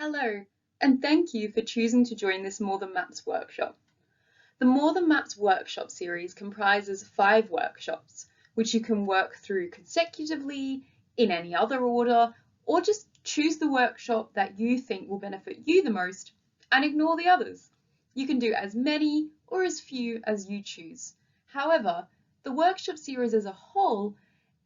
Hello, and thank you for choosing to join this More Than Maps workshop. The More Than Maps workshop series comprises 5 workshops, which you can work through consecutively, in any other order, or just choose the workshop that you think will benefit you the most and ignore the others. You can do as many or as few as you choose. However, the workshop series as a whole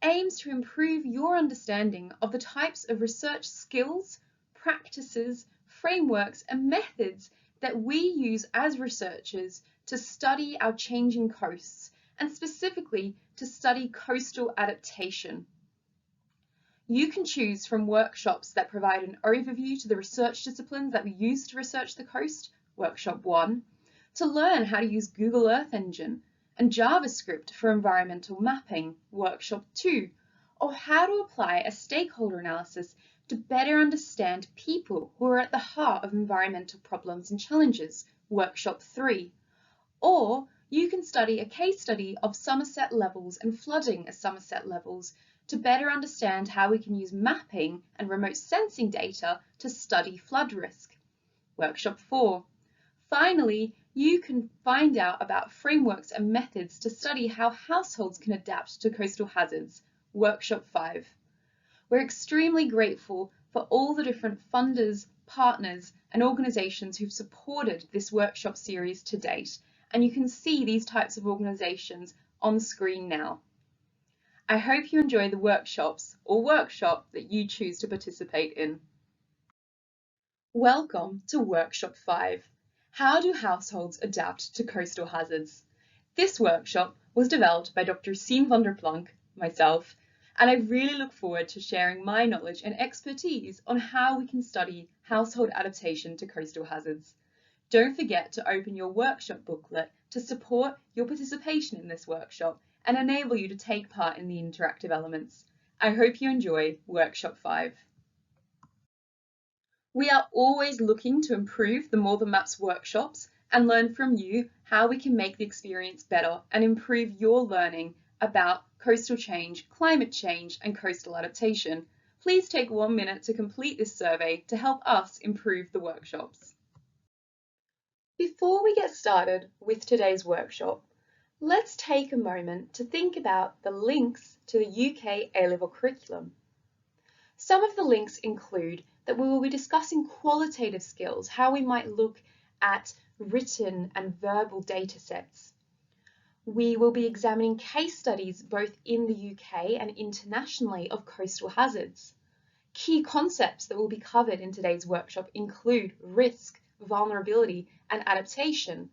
aims to improve your understanding of the types of research skills, practices, frameworks, and methods that we use as researchers to study our changing coasts, and specifically to study coastal adaptation. You can choose from workshops that provide an overview to the research disciplines that we use to research the coast, Workshop 1, to learn how to use Google Earth Engine and JavaScript for environmental mapping, Workshop 2, or how to apply a stakeholder analysis to better understand people who are at the heart of environmental problems and challenges, Workshop 3. Or you can study a case study of Somerset levels and flooding at Somerset levels to better understand how we can use mapping and remote sensing data to study flood risk, Workshop 4. Finally, you can find out about frameworks and methods to study how households can adapt to coastal hazards, Workshop 5. We're extremely grateful for all the different funders, partners, and organisations who've supported this workshop series to date, and you can see these types of organisations on screen now. I hope you enjoy the workshops or workshop that you choose to participate in. Welcome to Workshop 5. How do households adapt to coastal hazards? This workshop was developed by Dr. Sien van der Plank, myself, and I really look forward to sharing my knowledge and expertise on how we can study household adaptation to coastal hazards. Don't forget to open your workshop booklet to support your participation in this workshop and enable you to take part in the interactive elements. I hope you enjoy Workshop 5. We are always looking to improve the More Than Maps workshops and learn from you how we can make the experience better and improve your learning about coastal change, climate change, and coastal adaptation. Please take 1 minute to complete this survey to help us improve the workshops. Before we get started with today's workshop, let's take a moment to think about the links to the UK A-level curriculum. Some of the links include that we will be discussing qualitative skills, how we might look at written and verbal data sets. We will be examining case studies both in the UK and internationally of coastal hazards. Key concepts that will be covered in today's workshop include risk, vulnerability, and adaptation.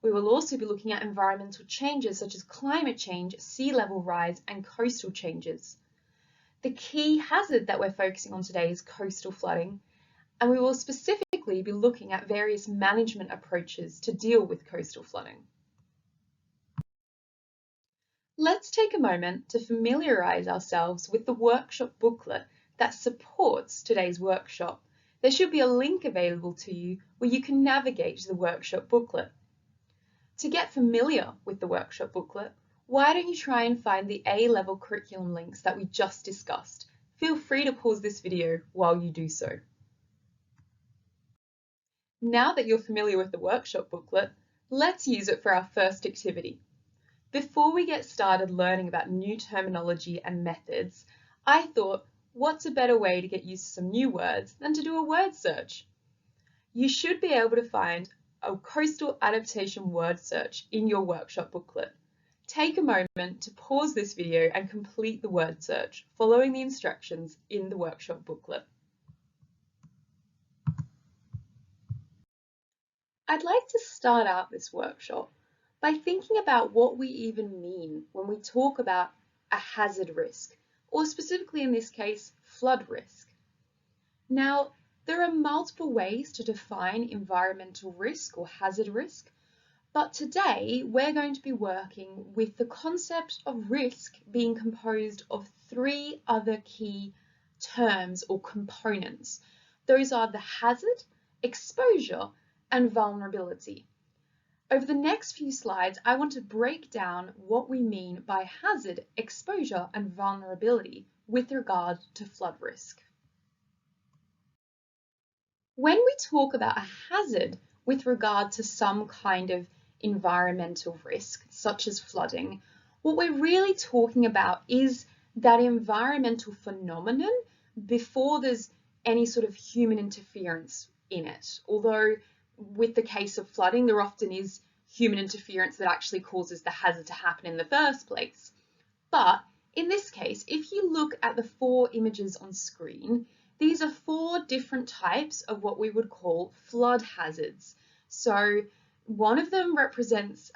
We will also be looking at environmental changes such as climate change, sea level rise, and coastal changes. The key hazard that we're focusing on today is coastal flooding, and we will specifically be looking at various management approaches to deal with coastal flooding. Let's take a moment to familiarise ourselves with the workshop booklet that supports today's workshop. There should be a link available to you where you can navigate the workshop booklet. To get familiar with the workshop booklet, why don't you try and find the A-level curriculum links that we just discussed? Feel free to pause this video while you do so. Now that you're familiar with the workshop booklet, let's use it for our first activity. Before we get started learning about new terminology and methods, I thought, what's a better way to get used to some new words than to do a word search? You should be able to find a coastal adaptation word search in your workshop booklet. Take a moment to pause this video and complete the word search, following the instructions in the workshop booklet. I'd like to start out this workshop by thinking about what we even mean when we talk about a hazard risk, or specifically in this case, flood risk. Now, there are multiple ways to define environmental risk or hazard risk, but today we're going to be working with the concept of risk being composed of 3 other key terms or components. Those are the hazard, exposure, and vulnerability. Over the next few slides, I want to break down what we mean by hazard, exposure, and vulnerability with regard to flood risk. When we talk about a hazard with regard to some kind of environmental risk, such as flooding, what we're really talking about is that environmental phenomenon before there's any sort of human interference in it. Although with the case of flooding, there often is human interference that actually causes the hazard to happen in the first place. But in this case, if you look at the 4 images on screen, these are 4 different types of what we would call flood hazards. So one of them represents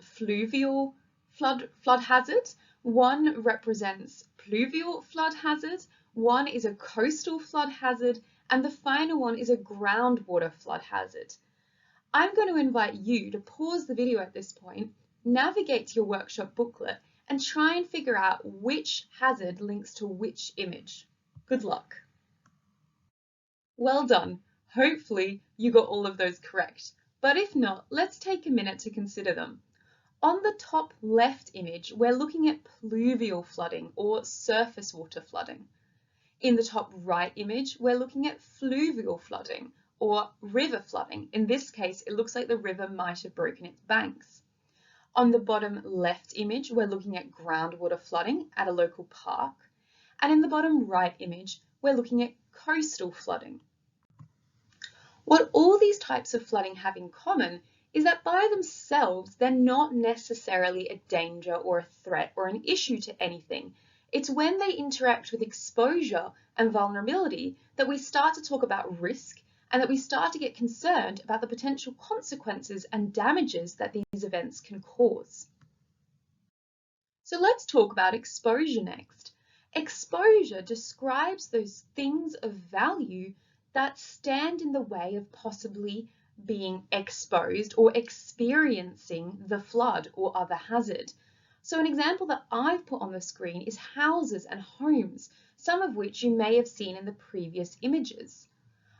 fluvial flood hazard, one represents pluvial flood hazard, one is a coastal flood hazard, and the final one is a groundwater flood hazard. I'm going to invite you to pause the video at this point, navigate to your workshop booklet, and try and figure out which hazard links to which image. Good luck. Well done. Hopefully you got all of those correct, but if not, let's take a minute to consider them. On the top left image, we're looking at pluvial flooding or surface water flooding. In the top right image, we're looking at fluvial flooding or river flooding. In this case, it looks like the river might have broken its banks. On the bottom left image, we're looking at groundwater flooding at a local park. And in the bottom right image, we're looking at coastal flooding. What all these types of flooding have in common is that by themselves, they're not necessarily a danger or a threat or an issue to anything. It's when they interact with exposure and vulnerability that we start to talk about risk and that we start to get concerned about the potential consequences and damages that these events can cause. So let's talk about exposure next. Exposure describes those things of value that stand in the way of possibly being exposed or experiencing the flood or other hazard. So an example that I've put on the screen is houses and homes, some of which you may have seen in the previous images.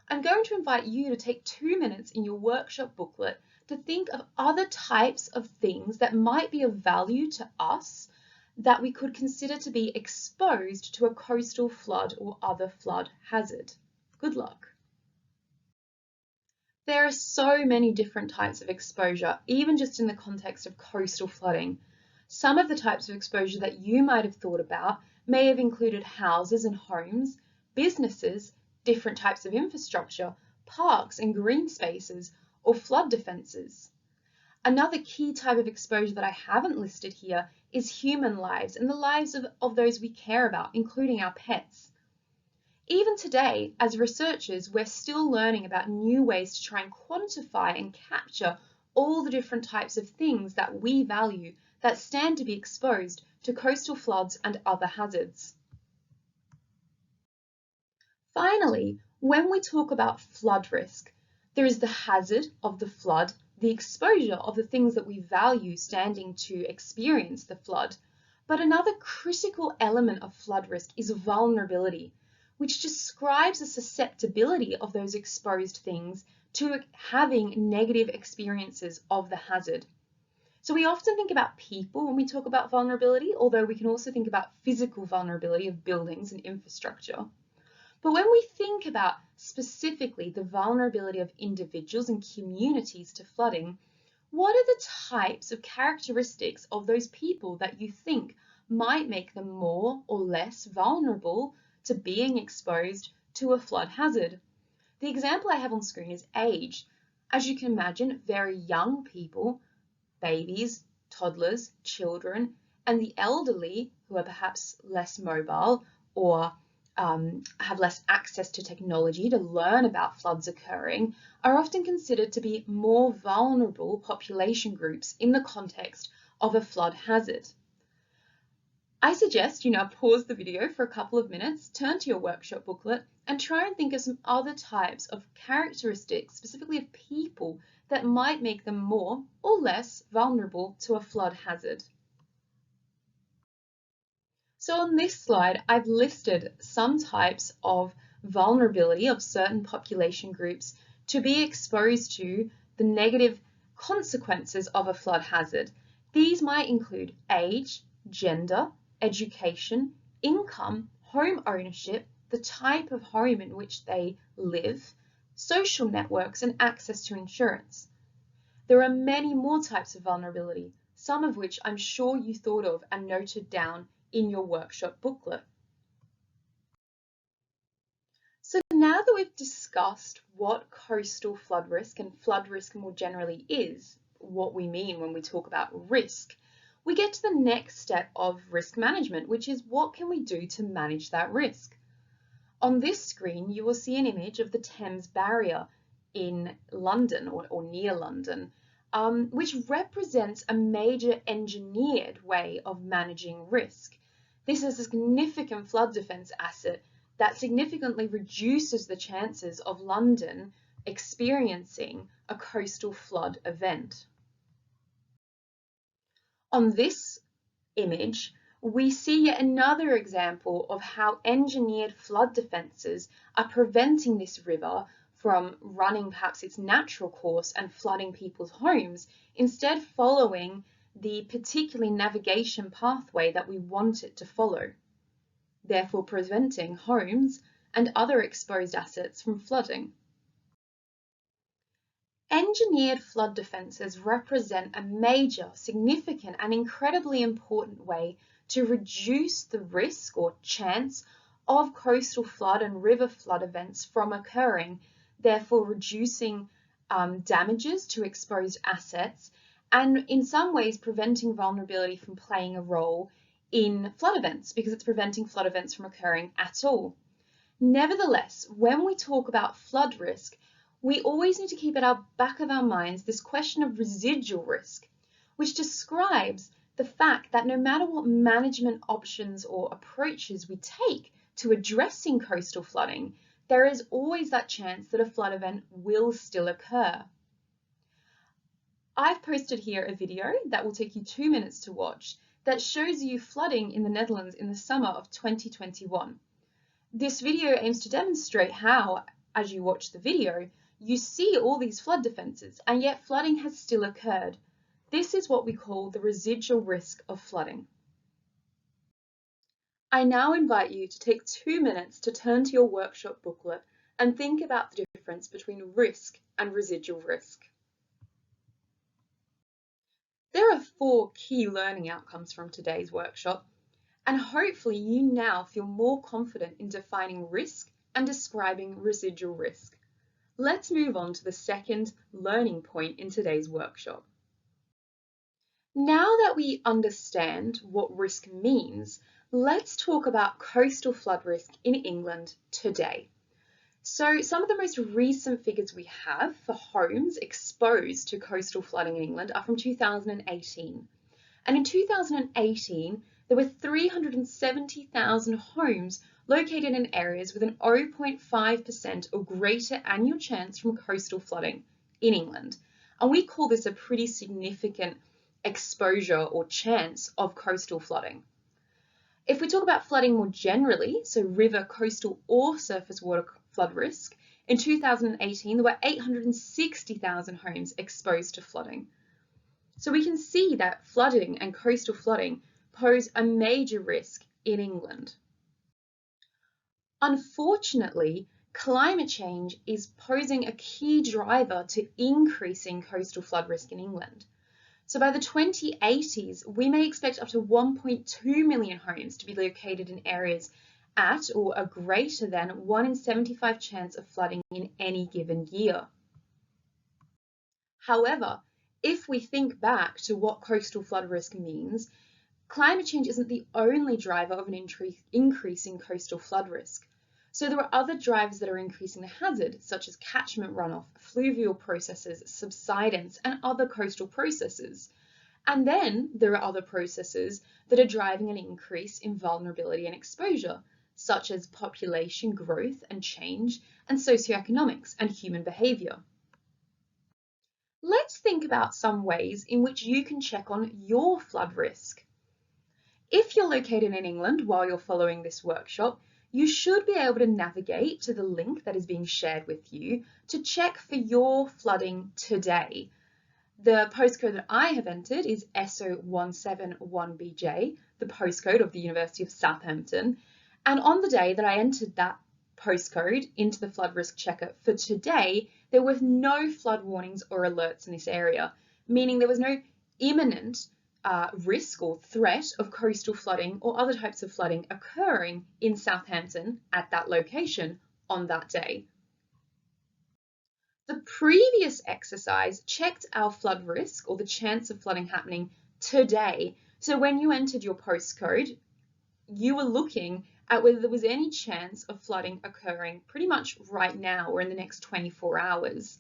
I'm going to invite you to take 2 minutes in your workshop booklet to think of other types of things that might be of value to us that we could consider to be exposed to a coastal flood or other flood hazard. Good luck. There are so many different types of exposure, even just in the context of coastal flooding. Some of the types of exposure that you might have thought about may have included houses and homes, businesses, different types of infrastructure, parks and green spaces, or flood defences. Another key type of exposure that I haven't listed here is human lives and the lives of those we care about, including our pets. Even today, as researchers, we're still learning about new ways to try and quantify and capture all the different types of things that we value that stand to be exposed to coastal floods and other hazards. Finally, when we talk about flood risk, there is the hazard of the flood, the exposure of the things that we value standing to experience the flood. But another critical element of flood risk is vulnerability, which describes the susceptibility of those exposed things to having negative experiences of the hazard. So we often think about people when we talk about vulnerability, although we can also think about physical vulnerability of buildings and infrastructure. But when we think about specifically the vulnerability of individuals and communities to flooding, what are the types of characteristics of those people that you think might make them more or less vulnerable to being exposed to a flood hazard? The example I have on screen is age. As you can imagine, very young people, babies, toddlers, children, and the elderly who are perhaps less mobile or have less access to technology to learn about floods occurring are often considered to be more vulnerable population groups in the context of a flood hazard. I suggest you now pause the video for a couple of minutes, turn to your workshop booklet, and try and think of some other types of characteristics, specifically of people, that might make them more or less vulnerable to a flood hazard. So on this slide, I've listed some types of vulnerability of certain population groups to be exposed to the negative consequences of a flood hazard. These might include age, gender, education, income, home ownership, the type of home in which they live, social networks, and access to insurance. There are many more types of vulnerability, some of which I'm sure you thought of and noted down in your workshop booklet. So now that we've discussed what coastal flood risk and flood risk more generally is, what we mean when we talk about risk, we get to the next step of risk management, which is what can we do to manage that risk? On this screen, you will see an image of the Thames Barrier in London or near London, which represents a major engineered way of managing risk. This is a significant flood defence asset that significantly reduces the chances of London experiencing a coastal flood event. On this image, we see yet another example of how engineered flood defences are preventing this river from running perhaps its natural course and flooding people's homes, instead following the particular navigation pathway that we want it to follow, therefore preventing homes and other exposed assets from flooding. Engineered flood defences represent a major, significant and incredibly important way to reduce the risk or chance of coastal flood and river flood events from occurring, therefore reducing damages to exposed assets and in some ways preventing vulnerability from playing a role in flood events because it's preventing flood events from occurring at all. Nevertheless, when we talk about flood risk, we always need to keep at our back of our minds this question of residual risk, which describes the fact that no matter what management options or approaches we take to addressing coastal flooding, there is always that chance that a flood event will still occur. I've posted here a video that will take you 2 minutes to watch that shows you flooding in the Netherlands in the summer of 2021. This video aims to demonstrate how, as you watch the video, you see all these flood defences and yet flooding has still occurred. This is what we call the residual risk of flooding. I now invite you to take 2 minutes to turn to your workshop booklet and think about the difference between risk and residual risk. There are 4 key learning outcomes from today's workshop, and hopefully you now feel more confident in defining risk and describing residual risk. Let's move on to the second learning point in today's workshop. Now that we understand what risk means, let's talk about coastal flood risk in England today. So some of the most recent figures we have for homes exposed to coastal flooding in England are from 2018. And in 2018, there were 370,000 homes located in areas with an 0.5% or greater annual chance from coastal flooding in England. And we call this a pretty significant exposure or chance of coastal flooding. If we talk about flooding more generally, so river, coastal or surface water flood risk, in 2018 there were 860,000 homes exposed to flooding. So we can see that flooding and coastal flooding pose a major risk in England. Unfortunately, climate change is posing a key driver to increasing coastal flood risk in England. So by the 2080s, we may expect up to 1.2 million homes to be located in areas at or a greater than 1 in 75 chance of flooding in any given year. However, if we think back to what coastal flood risk means, climate change isn't the only driver of an increase in coastal flood risk. So there are other drivers that are increasing the hazard, such as catchment runoff, fluvial processes, subsidence, and other coastal processes. And then there are other processes that are driving an increase in vulnerability and exposure, such as population growth and change, and socioeconomics and human behaviour. Let's think about some ways in which you can check on your flood risk. If you're located in England while you're following this workshop, you should be able to navigate to the link that is being shared with you to check for your flooding today. The postcode that I have entered is SO171BJ, the postcode of the University of Southampton. And on the day that I entered that postcode into the flood risk checker for today, there were no flood warnings or alerts in this area, meaning there was no imminent risk or threat of coastal flooding or other types of flooding occurring in Southampton at that location on that day. The previous exercise checked our flood risk or the chance of flooding happening today. So when you entered your postcode, you were looking at whether there was any chance of flooding occurring pretty much right now or in the next 24 hours.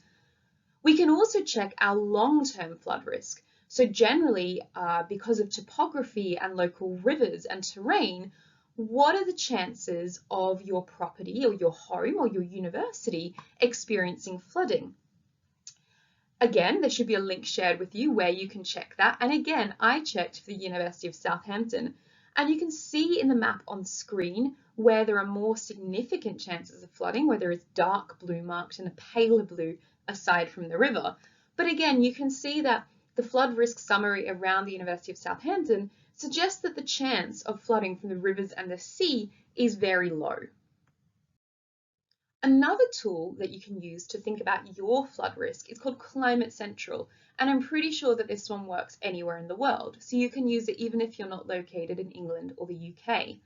We can also check our long-term flood risk. So generally, because of topography and local rivers and terrain, what are the chances of your property or your home or your university experiencing flooding? Again, there should be a link shared with you where you can check that. And again, I checked for the University of Southampton, and you can see in the map on screen where there are more significant chances of flooding, where there is dark blue marked and a paler blue aside from the river. But again, you can see that the flood risk summary around the University of Southampton suggests that the chance of flooding from the rivers and the sea is very low. Another tool that you can use to think about your flood risk is called Climate Central, and I'm pretty sure that this one works anywhere in the world, so you can use it even if you're not located in England or the UK.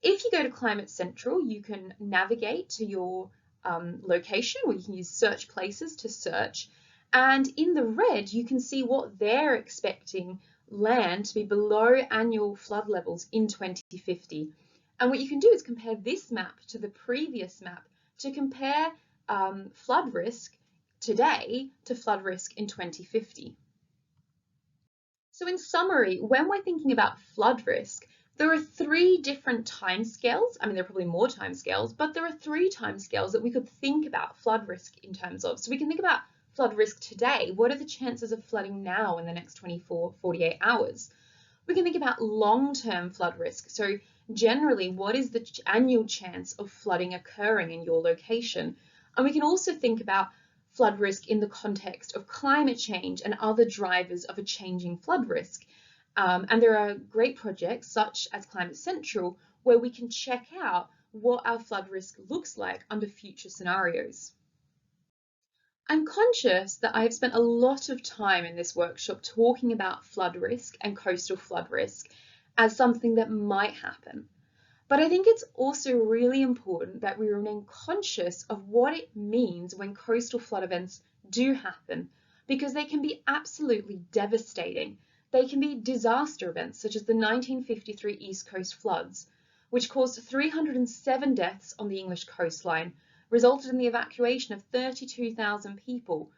If you go to Climate Central, you can navigate to your location, where you can use search places to search, and in the red you can see what they're expecting land to be below annual flood levels in 2050. And what you can do is compare this map to the previous map to compare flood risk today to flood risk in 2050. So in summary, when we're thinking about flood risk, there are three different timescales. I mean, there are probably more timescales, but there are three timescales that we could think about flood risk in terms of. So we can think about flood risk today. What are the chances of flooding now in the next 24, 48 hours? We can think about long-term flood risk. So generally, what is the annual chance of flooding occurring in your location? And we can also think about flood risk in the context of climate change and other drivers of a changing flood risk. And there are great projects such as Climate Central where we can check out what our flood risk looks like under future scenarios. I'm conscious that I have spent a lot of time in this workshop talking about flood risk and coastal flood risk as something that might happen. But I think it's also really important that we remain conscious of what it means when coastal flood events do happen, because they can be absolutely devastating. They can be disaster events such as the 1953 East Coast floods, which caused 307 deaths on the English coastline, resulted in the evacuation of 32,000 people,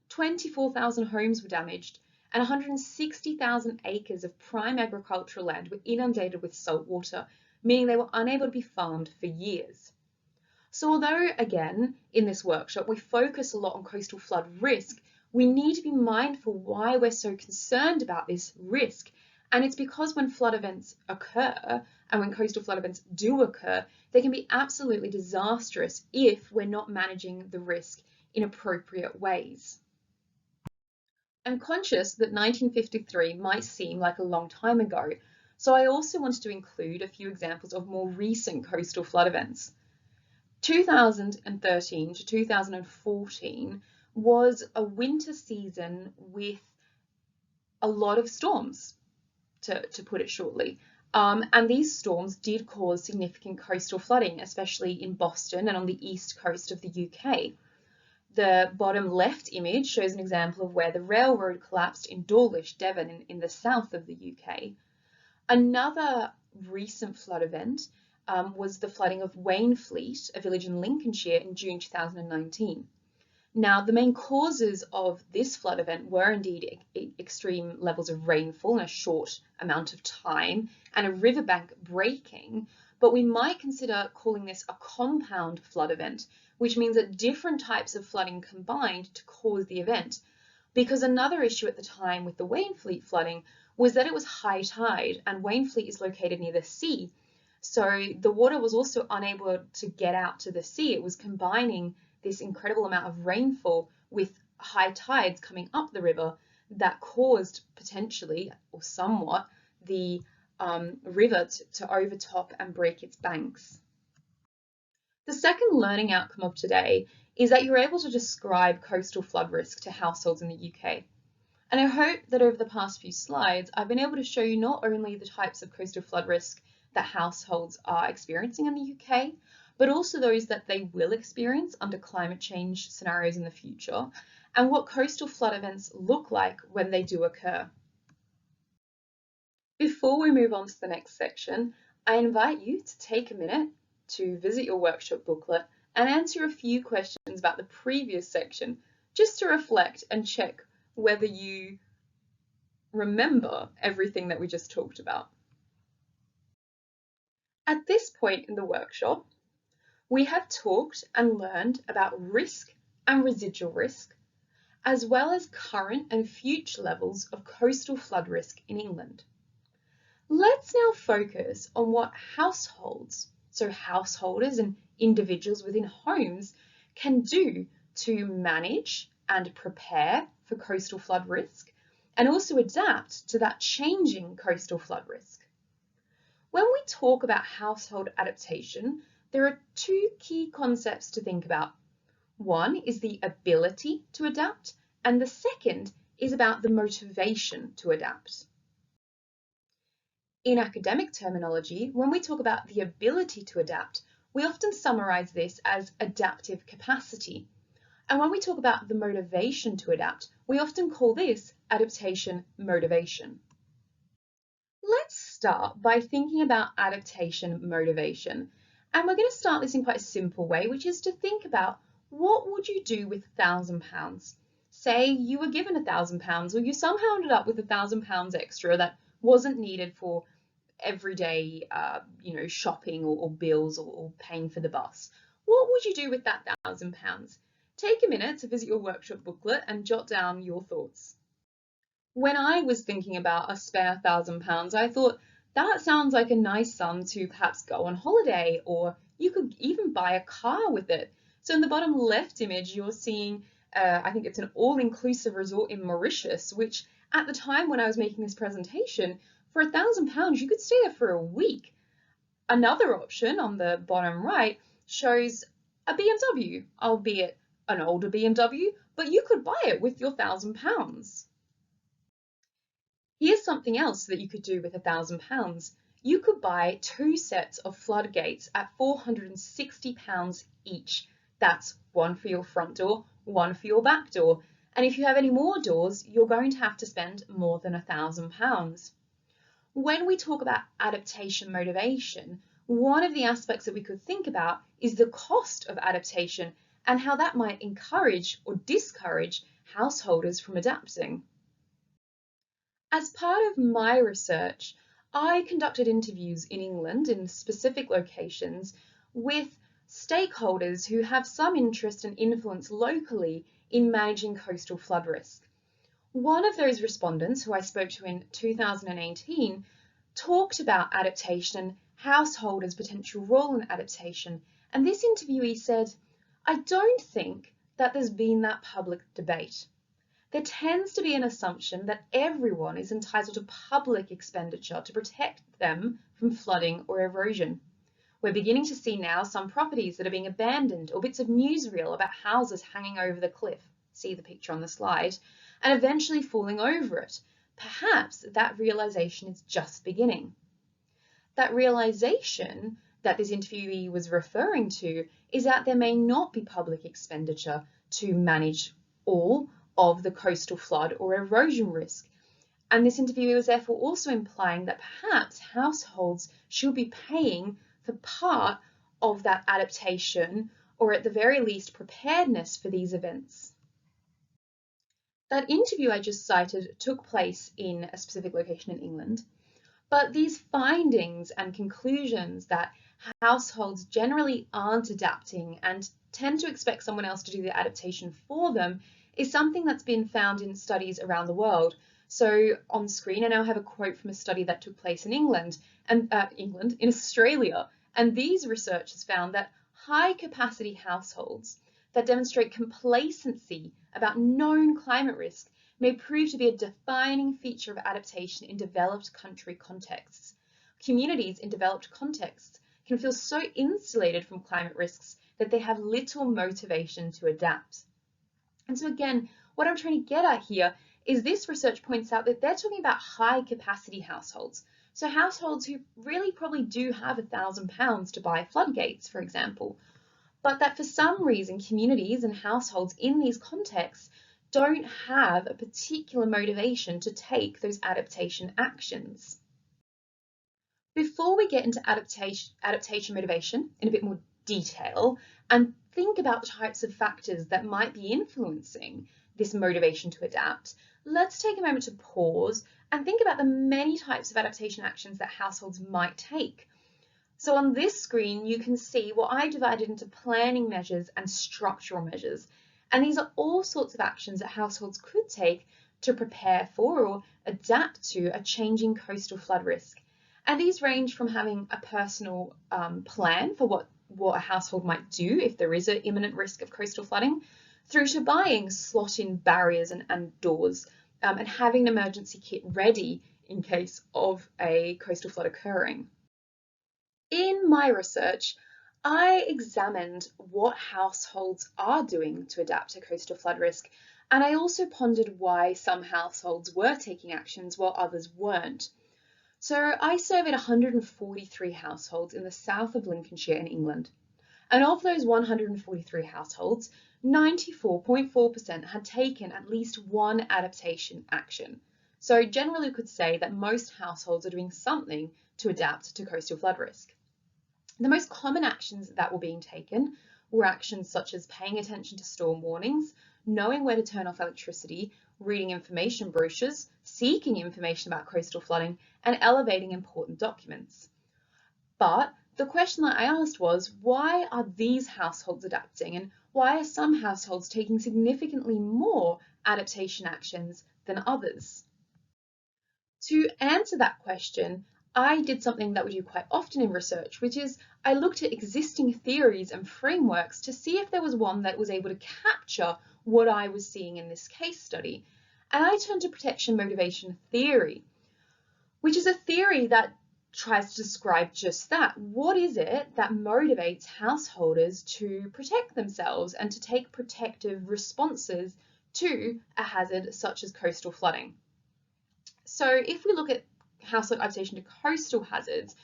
24,000 homes were damaged, and 160,000 acres of prime agricultural land were inundated with salt water, meaning they were unable to be farmed for years. So although, again, in this workshop, we focus a lot on coastal flood risk, we need to be mindful why we're so concerned about this risk. And it's because when flood events occur, and when coastal flood events do occur, they can be absolutely disastrous if we're not managing the risk in appropriate ways. I'm conscious that 1953 might seem like a long time ago, so I also wanted to include a few examples of more recent coastal flood events. 2013 to 2014 was a winter season with a lot of storms, to put it shortly. And these storms did cause significant coastal flooding, especially in Boston and on the east coast of the UK. The bottom left image shows an example of where the railroad collapsed in Dawlish, Devon, in the south of the UK. Another recent flood event was the flooding of Wainfleet, a village in Lincolnshire, in June 2019. Now, the main causes of this flood event were indeed extreme levels of rainfall in a short amount of time and a riverbank breaking, but we might consider calling this a compound flood event, which means that different types of flooding combined to cause the event. Because another issue at the time with the Wainfleet flooding was that it was high tide, and Wainfleet is located near the sea. So the water was also unable to get out to the sea. It was combining this incredible amount of rainfall with high tides coming up the river that caused potentially or somewhat the river to overtop and break its banks. The second learning outcome of today is that you're able to describe coastal flood risk to households in the UK. And I hope that over the past few slides, I've been able to show you not only the types of coastal flood risk that households are experiencing in the UK, but also those that they will experience under climate change scenarios in the future, and what coastal flood events look like when they do occur. Before we move on to the next section, I invite you to take a minute to visit your workshop booklet and answer a few questions about the previous section, just to reflect and check whether you remember everything that we just talked about. At this point in the workshop, we have talked and learned about risk and residual risk, as well as current and future levels of coastal flood risk in England. Let's now focus on what households, so householders and individuals within homes, can do to manage and prepare for coastal flood risk, and also adapt to that changing coastal flood risk. When we talk about household adaptation, there are two key concepts to think about. One is the ability to adapt, and the second is about the motivation to adapt. In academic terminology, when we talk about the ability to adapt, we often summarize this as adaptive capacity. And when we talk about the motivation to adapt, we often call this adaptation motivation. Let's start by thinking about adaptation motivation. And we're going to start this in quite a simple way, which is to think about what would you do with £1,000? Say you were given £1,000 or you somehow ended up with £1,000 extra that wasn't needed for everyday shopping or bills or paying for the bus. What would you do with that £1,000? Take a minute to visit your workshop booklet and jot down your thoughts. When I was thinking about a spare £1,000, I thought that sounds like a nice sum to perhaps go on holiday, or you could even buy a car with it. So in the bottom left image, you're seeing, I think it's an all-inclusive resort in Mauritius, which at the time when I was making this presentation, for £1,000, you could stay there for a week. Another option on the bottom right shows a BMW, albeit an older BMW, but you could buy it with your £1,000. Here's something else that you could do with £1,000. You could buy 2 sets of floodgates at £460 each. That's one for your front door, one for your back door. And if you have any more doors, you're going to have to spend more than £1,000. When we talk about adaptation motivation, one of the aspects that we could think about is the cost of adaptation and how that might encourage or discourage householders from adapting. As part of my research, I conducted interviews in England in specific locations with stakeholders who have some interest and influence locally in managing coastal flood risk. One of those respondents, who I spoke to in 2018, talked about adaptation, householders' potential role in adaptation, and this interviewee said, "I don't think that there's been that public debate. There tends to be an assumption that everyone is entitled to public expenditure to protect them from flooding or erosion. We're beginning to see now some properties that are being abandoned, or bits of newsreel about houses hanging over the cliff, see the picture on the slide, and eventually falling over it. Perhaps that realization is just beginning." That realization that this interviewee was referring to is that there may not be public expenditure to manage all of the coastal flood or erosion risk. And this interviewee was therefore also implying that perhaps households should be paying for part of that adaptation, or at the very least preparedness for these events. That interview I just cited took place in a specific location in England, but these findings and conclusions that households generally aren't adapting and tend to expect someone else to do the adaptation for them is something that's been found in studies around the world. So on screen, I now have a quote from a study that took place in in Australia, and these researchers found that high capacity households that demonstrate complacency about known climate risk may prove to be a defining feature of adaptation in developed country contexts. Communities in developed contexts can feel so insulated from climate risks that they have little motivation to adapt. And so again, what I'm trying to get at here is this research points out that they're talking about high capacity households. So households who really probably do have £1,000 to buy floodgates, for example, but that for some reason communities and households in these contexts don't have a particular motivation to take those adaptation actions. Before we get into adaptation motivation in a bit more detail and think about the types of factors that might be influencing this motivation to adapt, let's take a moment to pause and think about the many types of adaptation actions that households might take. So on this screen, you can see what I divided into planning measures and structural measures. And these are all sorts of actions that households could take to prepare for or adapt to a changing coastal flood risk. And these range from having a personal plan for what a household might do if there is an imminent risk of coastal flooding, through to buying slot-in barriers and doors and having an emergency kit ready in case of a coastal flood occurring. In my research, I examined what households are doing to adapt to coastal flood risk, and I also pondered why some households were taking actions while others weren't. So I surveyed 143 households in the south of Lincolnshire in England. And of those 143 households, 94.4% had taken at least one adaptation action. So generally we could say that most households are doing something to adapt to coastal flood risk. The most common actions that were being taken were actions such as paying attention to storm warnings, knowing where to turn off electricity, reading information brochures, seeking information about coastal flooding, and elevating important documents. But the question that I asked was, why are these households adapting, and why are some households taking significantly more adaptation actions than others? To answer that question, I did something that we do quite often in research, which is I looked at existing theories and frameworks to see if there was one that was able to capture what I was seeing in this case study. And I turned to protection motivation theory, which is a theory that tries to describe just that. What is it that motivates householders to protect themselves and to take protective responses to a hazard such as coastal flooding? So if we look at household adaptation to coastal hazards,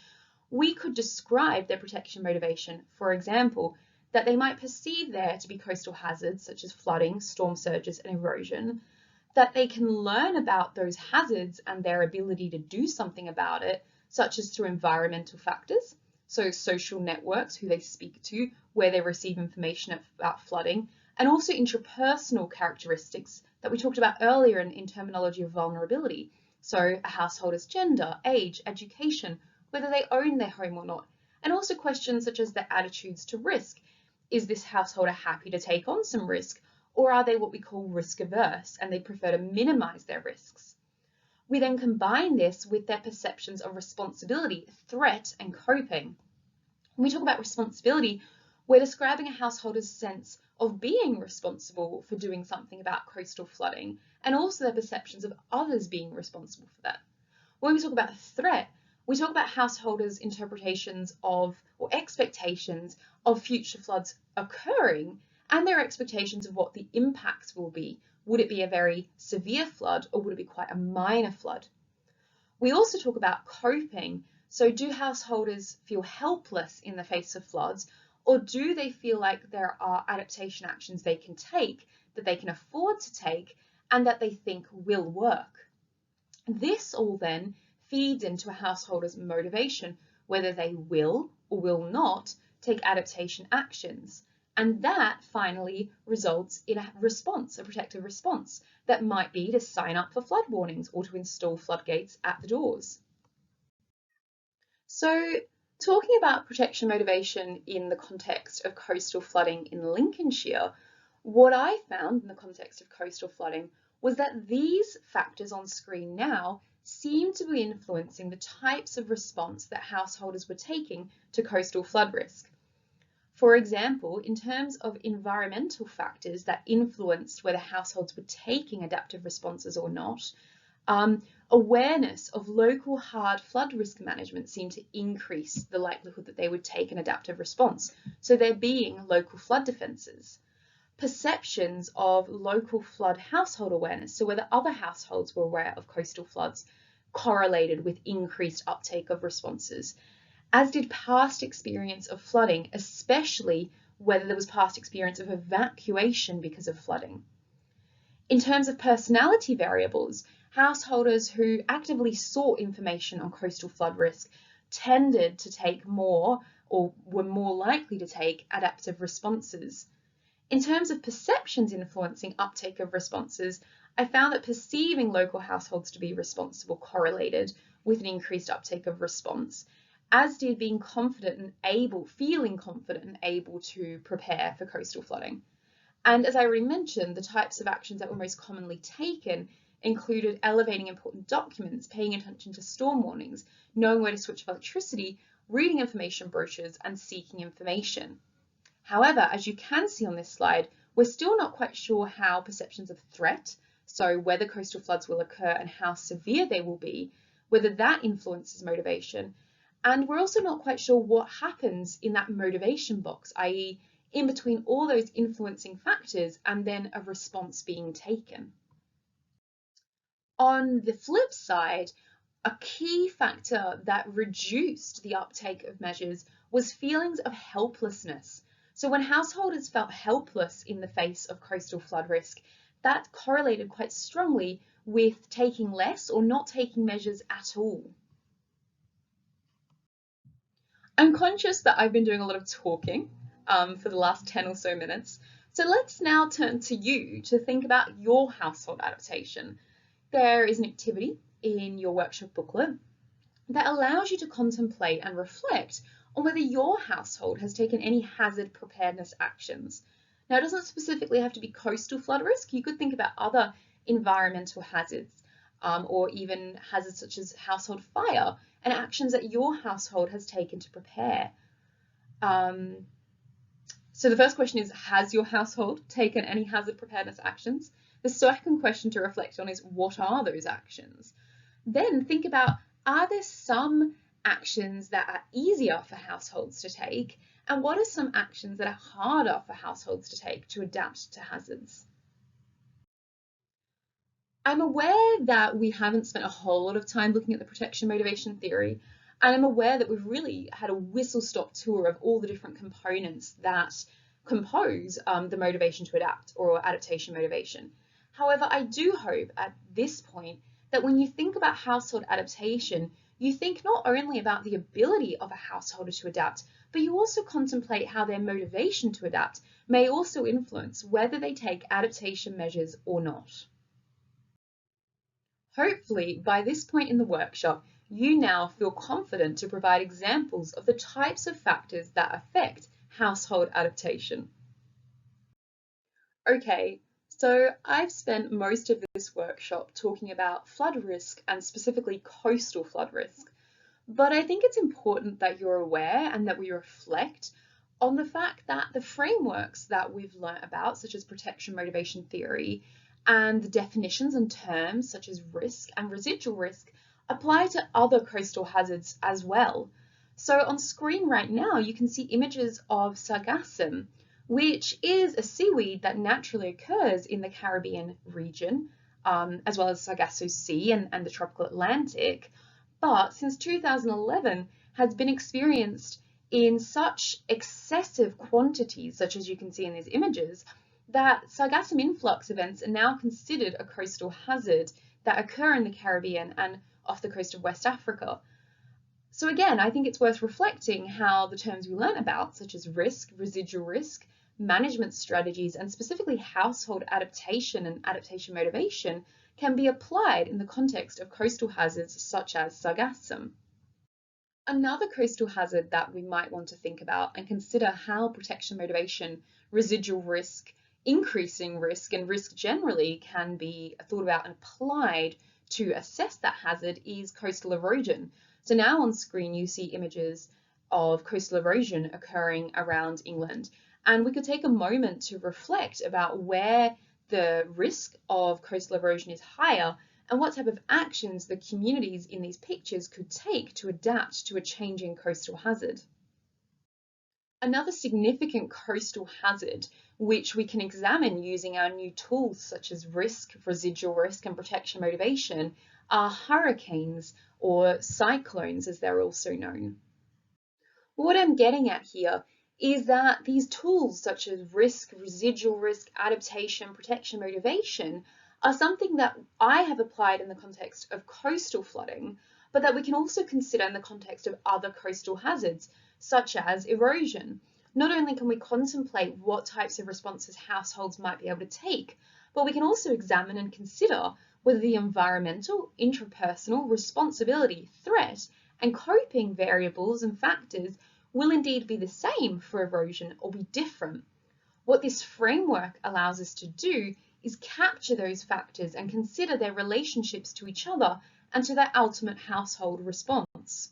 we could describe their protection motivation, for example, that they might perceive there to be coastal hazards such as flooding, storm surges, and erosion, that they can learn about those hazards and their ability to do something about it, such as through environmental factors, so social networks, who they speak to, where they receive information about flooding, and also intrapersonal characteristics that we talked about earlier in terminology of vulnerability. So a householder's gender, age, education, whether they own their home or not, and also questions such as their attitudes to risk. Is this householder happy to take on some risk, or are they what we call risk averse and they prefer to minimize their risks? We then combine this with their perceptions of responsibility, threat, and coping. When we talk about responsibility, we're describing a householder's sense of being responsible for doing something about coastal flooding, and also their perceptions of others being responsible for that. When we talk about threat, we talk about householders' interpretations of or expectations of future floods occurring and their expectations of what the impacts will be. Would it be a very severe flood, or would it be quite a minor flood? We also talk about coping. So do householders feel helpless in the face of floods, or do they feel like there are adaptation actions they can take, that they can afford to take, and that they think will work? This all then feeds into a householder's motivation, whether they will or will not take adaptation actions. And that finally results in a response, a protective response, that might be to sign up for flood warnings or to install floodgates at the doors. So talking about protection motivation in the context of coastal flooding in Lincolnshire, what I found in the context of coastal flooding was that these factors on screen now seem to be influencing the types of response that householders were taking to coastal flood risk. For example, in terms of environmental factors that influenced whether households were taking adaptive responses or not, Awareness of local hard flood risk management seemed to increase the likelihood that they would take an adaptive response, so there being local flood defences. Perceptions of local flood household awareness, so whether other households were aware of coastal floods, correlated with increased uptake of responses, as did past experience of flooding, especially whether there was past experience of evacuation because of flooding. In terms of personality variables, householders who actively sought information on coastal flood risk tended to take more, or were more likely to take, adaptive responses. In terms of perceptions influencing uptake of responses, I found that perceiving local households to be responsible correlated with an increased uptake of response, as did being feeling confident and able to prepare for coastal flooding. And as I already mentioned, the types of actions that were most commonly taken included elevating important documents, paying attention to storm warnings, knowing where to switch off electricity, reading information brochures, and seeking information. However, as you can see on this slide, we're still not quite sure how perceptions of threat, so whether coastal floods will occur and how severe they will be, whether that influences motivation. And we're also not quite sure what happens in that motivation box, i.e., in between all those influencing factors and then a response being taken. On the flip side, a key factor that reduced the uptake of measures was feelings of helplessness. So when householders felt helpless in the face of coastal flood risk, that correlated quite strongly with taking less or not taking measures at all. I'm conscious that I've been doing a lot of talking for the last 10 or so minutes. So let's now turn to you to think about your household adaptation. There is an activity in your workshop booklet that allows you to contemplate and reflect on whether your household has taken any hazard preparedness actions. Now, it doesn't specifically have to be coastal flood risk. You could think about other environmental hazards or even hazards such as household fire and actions that your household has taken to prepare. So the first question is, has your household taken any hazard preparedness actions? The second question to reflect on is, what are those actions? Then think about, are there some actions that are easier for households to take? And what are some actions that are harder for households to take to adapt to hazards? I'm aware that we haven't spent a whole lot of time looking at the protection motivation theory, and I'm aware that we've really had a whistle-stop tour of all the different components that compose the motivation to adapt, or adaptation motivation. However, I do hope at this point that when you think about household adaptation, you think not only about the ability of a householder to adapt, but you also contemplate how their motivation to adapt may also influence whether they take adaptation measures or not. Hopefully, by this point in the workshop, you now feel confident to provide examples of the types of factors that affect household adaptation. Okay, so I've spent most of this workshop talking about flood risk and specifically coastal flood risk, but I think it's important that you're aware and that we reflect on the fact that the frameworks that we've learnt about, such as protection motivation theory, and the definitions and terms such as risk and residual risk apply to other coastal hazards as well. So on screen right now, you can see images of sargassum, which is a seaweed that naturally occurs in the Caribbean region, as well as Sargasso Sea and the tropical Atlantic, but since 2011 has been experienced in such excessive quantities, such as you can see in these images, that sargassum influx events are now considered a coastal hazard that occur in the Caribbean and off the coast of West Africa. So again, I think it's worth reflecting how the terms we learnt about, such as risk, residual risk, management strategies, and specifically household adaptation and adaptation motivation, can be applied in the context of coastal hazards such as sargassum. Another coastal hazard that we might want to think about and consider how protection motivation, residual risk, increasing risk, and risk generally can be thought about and applied to assess that hazard is coastal erosion. So now on screen you see images of coastal erosion occurring around England, and we could take a moment to reflect about where the risk of coastal erosion is higher and what type of actions the communities in these pictures could take to adapt to a changing coastal hazard. Another significant coastal hazard, which we can examine using our new tools such as risk, residual risk, and protection motivation, are hurricanes, or cyclones as they're also known. What I'm getting at here is that these tools such as risk, residual risk, adaptation, protection, motivation are something that I have applied in the context of coastal flooding, but that we can also consider in the context of other coastal hazards, such as erosion. Not only can we contemplate what types of responses households might be able to take, but we can also examine and consider whether the environmental, intrapersonal, responsibility, threat, and coping variables and factors will indeed be the same for erosion or be different. What this framework allows us to do is capture those factors and consider their relationships to each other and to their ultimate household response.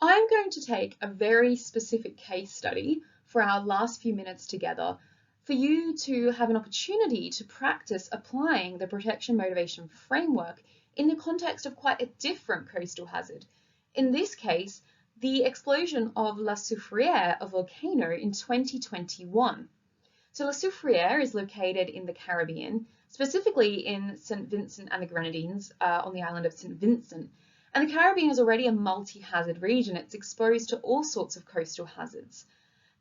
I'm going to take a very specific case study for our last few minutes together for you to have an opportunity to practice applying the protection motivation framework in the context of quite a different coastal hazard. In this case, the explosion of La Soufriere, a volcano, in 2021. So La Soufriere is located in the Caribbean, specifically in St. Vincent and the Grenadines on the island of St. Vincent. And the Caribbean is already a multi-hazard region. It's exposed to all sorts of coastal hazards.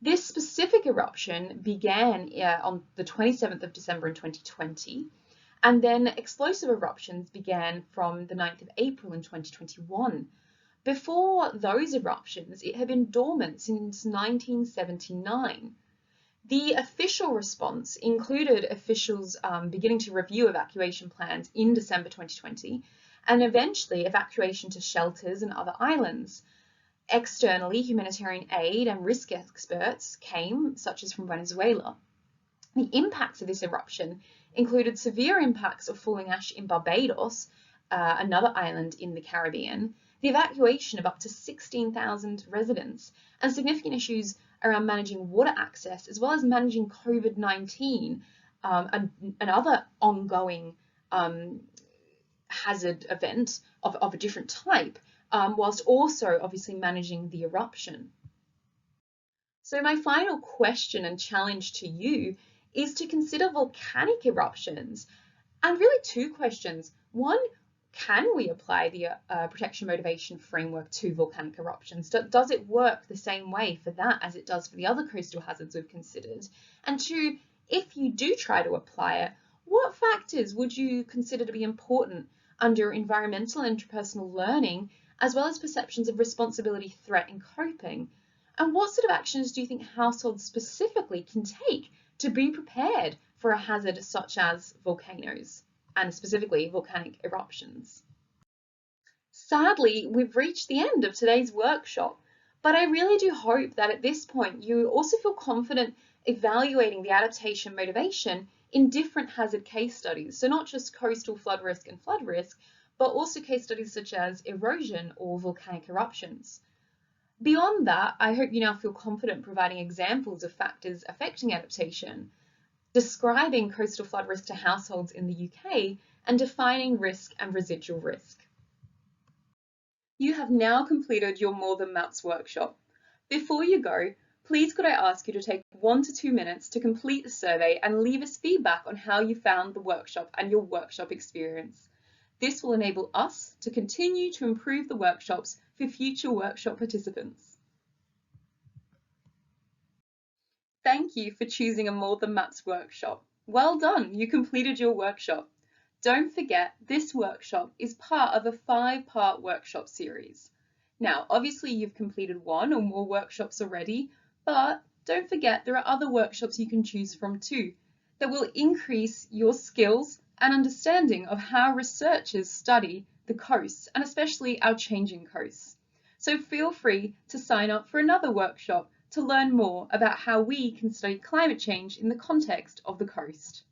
This specific eruption began on the 27th of December in 2020, and then explosive eruptions began from the 9th of April in 2021. Before those eruptions, it had been dormant since 1979. The official response included officials beginning to review evacuation plans in December 2020, and eventually evacuation to shelters and other islands. Externally, humanitarian aid and risk experts came, such as from Venezuela. The impacts of this eruption included severe impacts of falling ash in Barbados, another island in the Caribbean, the evacuation of up to 16,000 residents, and significant issues around managing water access, as well as managing COVID-19 and other ongoing hazard event of a different type, whilst also obviously managing the eruption. So my final question and challenge to you is to consider volcanic eruptions, and really two questions. One, can we apply the protection motivation framework to volcanic eruptions? Does it work the same way for that as it does for the other coastal hazards we've considered? And two, if you do try to apply it, what factors would you consider to be important under environmental and interpersonal learning, as well as perceptions of responsibility, threat, and coping? And what sort of actions do you think households specifically can take to be prepared for a hazard such as volcanoes, and specifically volcanic eruptions? Sadly, we've reached the end of today's workshop, but I really do hope that at this point you also feel confident evaluating the adaptation motivation in different hazard case studies. So not just coastal flood risk and flood risk, but also case studies such as erosion or volcanic eruptions. Beyond that, I hope you now feel confident providing examples of factors affecting adaptation, describing coastal flood risk to households in the UK, and defining risk and residual risk. You have now completed your More Than Maps workshop. Before you go, please could I ask you to take 1 to 2 minutes to complete the survey and leave us feedback on how you found the workshop and your workshop experience. This will enable us to continue to improve the workshops for future workshop participants. Thank you for choosing a More Than Maps workshop. Well done, you completed your workshop. Don't forget, this workshop is part of a 5-part workshop series. Now, obviously you've completed 1 or more workshops already, but don't forget there are other workshops you can choose from too that will increase your skills and understanding of how researchers study the coasts, and especially our changing coasts. So feel free to sign up for another workshop to learn more about how we can study climate change in the context of the coast.